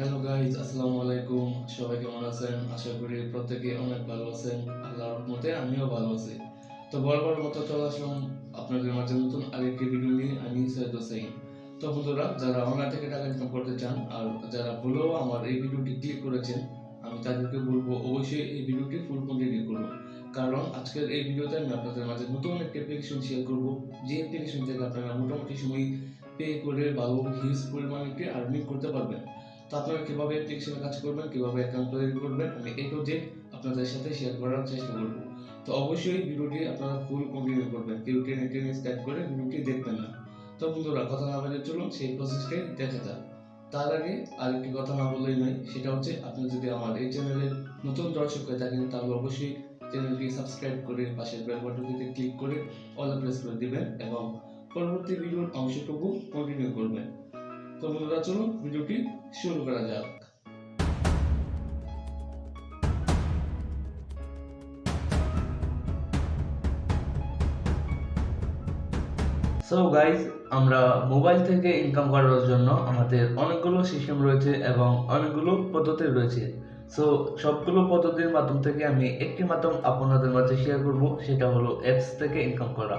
Hello guys, আসসালামু আলাইকুম। সবাই কেমন আছেন? আশা করি প্রত্যেকে অনেক ভালো আছেন। আল্লাহর রহমতে আমিও ভালো আছি। তো বরাবর মতো চলে আসলাম আপনাদের মাঝে নতুন আরেকটি ভিডিও নিয়ে। আমি সৈয়দ হোসেন। তো বন্ধুরা, যারা অনলাইন থেকে টাকা ইনকাম করতে চান আর যারা ভুলেও আমার এই ভিডিওটি ক্লিক করেছেন, আমি তাদেরকে বলবো অবশ্যই এই ভিডিওটি ফুল কন্টিনিউ করুন। কারণ আজকের এই ভিডিওতে আমি আপনাদের মাঝে নতুন একটি অ্যাপ্লিকেশন শেয়ার করব, যে অ্যাপ্লিকেশন থেকে আপনারা মোটামুটি সময় পে করে ভালো হিউজ পরিমাণ একটি আর্নিং করতে পারবেন। তো আপনারা কিভাবে অ্যাপ্লিকেশনে কাজ করবেন, কিভাবে অ্যাকাউন্ট তৈরি করবেন, আমি এ টু জেড আপনাদের সাথে শেয়ার করার চেষ্টা করব। তো অবশ্যই ভিডিওটি আপনারা ফুল কন্টিনিউ করবেন, কেউ টেনে টেনে স্টার্ট করে ভিডিওটি দেখবেন না। তো বন্ধুরা, কথা না বলে চলুন সেই প্রসেসটাই দেখা যাক। তার আগে আরেকটি কথা না বললেই নয়, সেটা হচ্ছে আপনি যদি আমার এই চ্যানেলের নতুন দর্শক হয়ে থাকেন তাহলে অবশ্যই চ্যানেলটি সাবস্ক্রাইব করে পাশের বেল বাটনটিতে ক্লিক করে অলে প্রেস করে দিবেন এবং পরবর্তী ভিডিওর অংশটুকু কন্টিনিউ করবেন। তো বন্ধুরা, চলুন ভিডিওটি শুরু করা যাক। সো গাইজ, আমরা মোবাইল থেকে ইনকাম করার জন্য আমাদের অনেকগুলো সিস্টেম রয়েছে এবং অনেকগুলো পদ্ধতি রয়েছে। সো সবগুলো পদ্ধতির মাধ্যম থেকে আমি একটি মাধ্যম আপনাদের মাঝে শেয়ার করব, সেটা হলো অ্যাপস থেকে ইনকাম করা।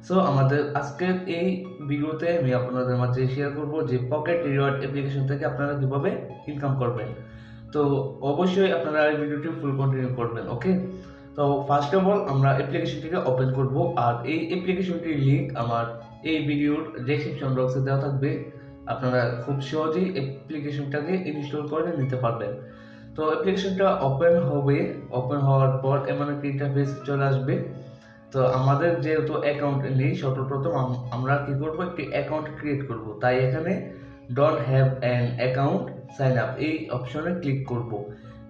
সো আমাদের আজকের এই ভিডিওতে আমি আপনাদের মাঝে শেয়ার করব যে পকেট রিওয়ার্ড অ্যাপ্লিকেশন থেকে আপনারা কিভাবে ইনকাম করবেন। তো অবশ্যই আপনারা এই ভিডিওটি ফুল কন্টিনিউ করবেন, ওকে? তো ফার্স্ট অফ অল আমরা অ্যাপ্লিকেশনটিকে ওপেন করব, আর এই অ্যাপ্লিকেশনটির লিংক আমার এই ভিডিওর ডেসক্রিপশন বক্সে দেওয়া থাকবে। আপনারা খুব সহজেই অ্যাপ্লিকেশনটাকে ইনস্টল করে নিতে পারবেন। তো অ্যাপ্লিকেশনটা ওপেন হবে, ওপেন হওয়ার পর এমন একটা ইন্টারফেস চলে আসবে। তো আমাদের যেহেতু অ্যাকাউন্ট নেই, সর্বপ্রথম আমরা কি করব, একটি অ্যাকাউন্ট ক্রিয়েট করব। তাই এখানে don't have an account sign up এই অপশনে ক্লিক করব।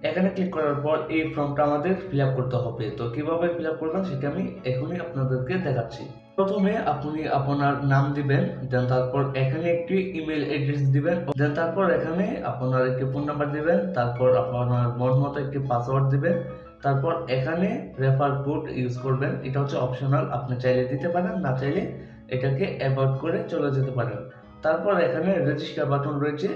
এখানে ক্লিক করার পর এই ফর্মটা আমাদের ফিল আপ করতে হবে। তো কিভাবে ফিল আপ করবেন সেটা আমি এখনই আপনাদেরকে দেখাচ্ছি। প্রথমে আপনি আপনার নাম দিবেন, দেন তারপর এখানে একটি ইমেল অ্যাড্রেস দিবেন, দেন তারপর এখানে আপনার একটি ফোন নাম্বার দিবেন, তারপর আপনার মন মতো একটি পাসওয়ার্ড দিবেন, তারপর এখানে রেফার কোড ইউজ করবেন। এটা হচ্ছে অপশনাল, আপনি চাইলে দিতে পারেন, না চাইলে এটাকে অ্যাভয়েড করে চলে যেতে পারেন। তারপর এখানে রেজিস্টার বাটন রয়েছে,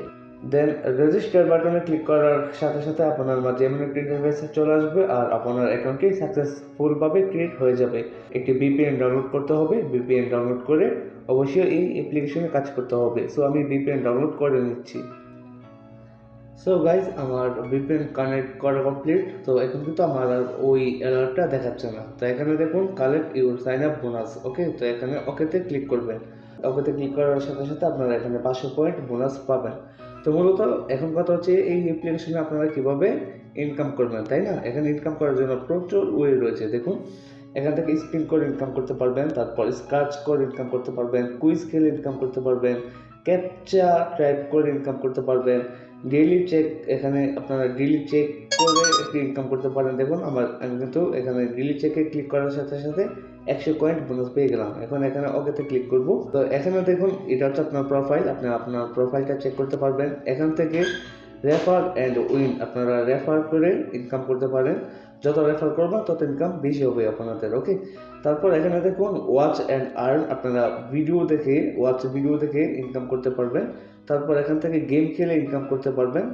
দেন রেজিস্টার বাটনে ক্লিক করার সাথে সাথে আপনার মাঝে এমন একটি ইন্টারফেস চলে আসবে আর আপনার অ্যাকাউন্টটি সাকসেসফুলভাবে ক্রিয়েট হয়ে যাবে। একটি ভিপিএন ডাউনলোড করতে হবে, ভিপিএন ডাউনলোড করে অবশ্যই এই অ্যাপ্লিকেশনে কাজ করতে হবে। সো আমি ভিপিএন ডাউনলোড করে নিচ্ছি। সো গাইজ, আমার ভিপিএন কানেক্ট করা কমপ্লিট। তো এখন কিন্তু আমার আর ওই অ্যালার্টটা দেখাচ্ছে না। তো এখানে দেখুন collect your sign up bonus, okay? তো এখানে ওকেতে ক্লিক করবেন। ওকেতে ক্লিক করার সাথে সাথে আপনারা এখানে 500 পয়েন্ট বোনাস পাবেন। তো মূলত এখন কথা হচ্ছে এই অ্যাপ্লিকেশনে আপনারা কিভাবে ইনকাম করবেন, তাই না? এখানে ইনকাম করার জন্য প্রচুর ওয়ে রয়েছে। দেখুন, এখান থেকে স্পিন করে ইনকাম করতে পারবেন, তারপর স্ক্র্যাচ করে ইনকাম করতে পারবেন, কুইজ খেলে ইনকাম করতে পারবেন, ক্যাপচা টাইপ করে ইনকাম করতে পারবেন, ডেইলি চেক, এখানে আপনারা ডেইলি চেক করে একটি ইনকাম করতে পারেন। দেখুন আমি কিন্তু এখানে ডেইলি চেকে ক্লিক করার সাথে সাথে 100 পয়েন্ট বোনাস পেয়ে গেলাম। এখন এখানে ওকেতে ক্লিক করব। তো এখানে দেখুন এটা হচ্ছে আপনার প্রোফাইল, আপনি আপনার প্রোফাইলটা চেক করতে পারবেন। এখান থেকে রেফার অ্যান্ড উইন, আপনারা রেফার করে ইনকাম করতে পারেন। যত রেফার করবেন তত ইনকাম বেশি হবে আপনাদের, ওকে? তারপর এখানে দেখুন ওয়াচ অ্যান্ড আর্ন, আপনারা ভিডিও দেখে ইনকাম করতে পারবেন। তারপর এখান থেকে গেম খেলে ইনকাম করতে পারবেন।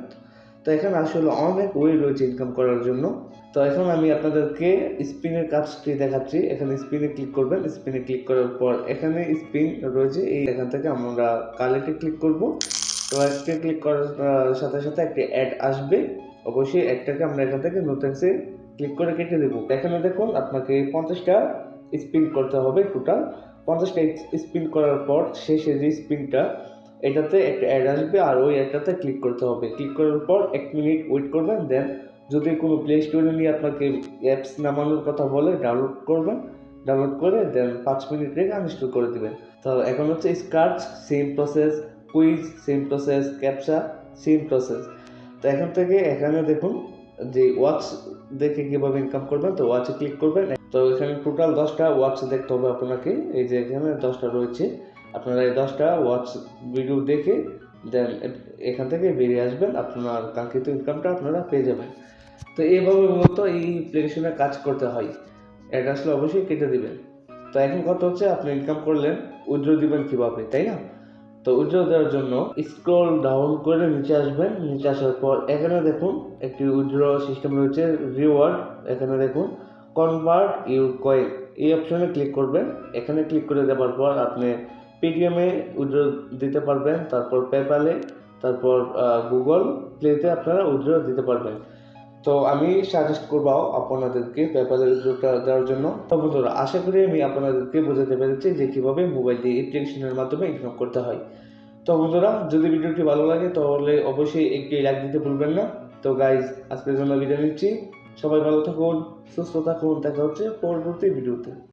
তো এখানে আসলে অনেক ওয়ে রয়েছে ইনকাম করার জন্য। তো এখন আমি আপনাদেরকে স্পিনের কাজটি দেখাচ্ছি। এখানে স্পিনে ক্লিক করবেন, স্পিনে ক্লিক করার পর এখানে স্পিন রয়েছে, এই এখান থেকে আমরা কালেক্টে ক্লিক করব। তো একটা ক্লিক করার সাথে সাথে একটি অ্যাড আসবে, অবশ্যই অ্যাডটাকে আমরা এখান থেকে নোটেক্সে ক্লিক করে কেটে দেবো। এখানে দেখুন আপনাকে 50টা স্পিন করতে হবে, টোটাল 50টা স্পিন করার পর শেষে যে স্পিনটা এটাতে একটা অ্যাড আসবে আর ওই অ্যাডটাতে ক্লিক করতে হবে। ক্লিক করার পর 1 মিনিট ওয়েট করবেন, দেন যদি কোনো প্লে স্টোরে নিয়ে আপনাকে অ্যাপস নামানোর কথা বলে ডাউনলোড করবেন, ডাউনলোড করে দেন 5 মিনিট রেখে আনইনস্টল করে দিবেন। তো এখন হচ্ছে scratch same process, quiz same process, captcha same process. তো এখান থেকে এখানে দেখুন যে ওয়াচ দেখে কীভাবে ইনকাম করবেন, তো ওয়াচে ক্লিক করবেন। তো এখানে টোটাল 10টা ওয়াচ দেখতে হবে আপনাকে, এই যে এখানে 10টা রয়েছে। আপনারা এই 10টা ওয়াচ ভিডিও দেখে দেন এখান থেকে বেরিয়ে আসবেন, আপনার কাঙ্ক্ষিত ইনকামটা আপনারা পেয়ে যাবেন। তো এইভাবে মূলত এই অ্যাপ্লিকেশনে কাজ করতে হয়। এটা আসলে অবশ্যই কেটে দিবেন। তো এখন কথা হচ্ছে আপনি ইনকাম করলেন, উইথড্র দিবেন কীভাবে, তাই না? তো উইথড্র দেওয়ার জন্য স্ক্রল ডাউন করে নিচে আসবেন। নিচে আসার পর এখানে দেখুন একটি উইথড্র সিস্টেম রয়েছে, রিওয়ার্ড। এখানে দেখুন কনভার্ট ইউর কয়েন, এই অপশনে ক্লিক করবেন। এখানে ক্লিক করে দেওয়ার পর আপনি পেটিএমে উইথড্র দিতে পারবেন, তারপর পেপ্যালে, তারপর গুগল প্লেতে আপনারা উইথড্র দিতে পারবেন। তো আমি সাজেস্ট করবো আপনাদেরকে পেপ্যালের উইথড্রটা দেওয়ার জন্য। তো বন্ধুরা, আশা করি আমি আপনাদেরকে বোঝাতে পেরেছি যে কীভাবে মোবাইল দিয়ে অ্যাপ্লিকেশনের মাধ্যমে ইনকাম করতে হয়। তো বন্ধুরা, যদি ভিডিওটি ভালো লাগে তাহলে অবশ্যই একটি লাইক দিতে ভুলবেন না। তো গাইজ, আজকের জন্য বিদায় নিচ্ছি। সবাই ভালো থাকুন, সুস্থ থাকুন, দেখা হচ্ছে পরবর্তী ভিডিওতে।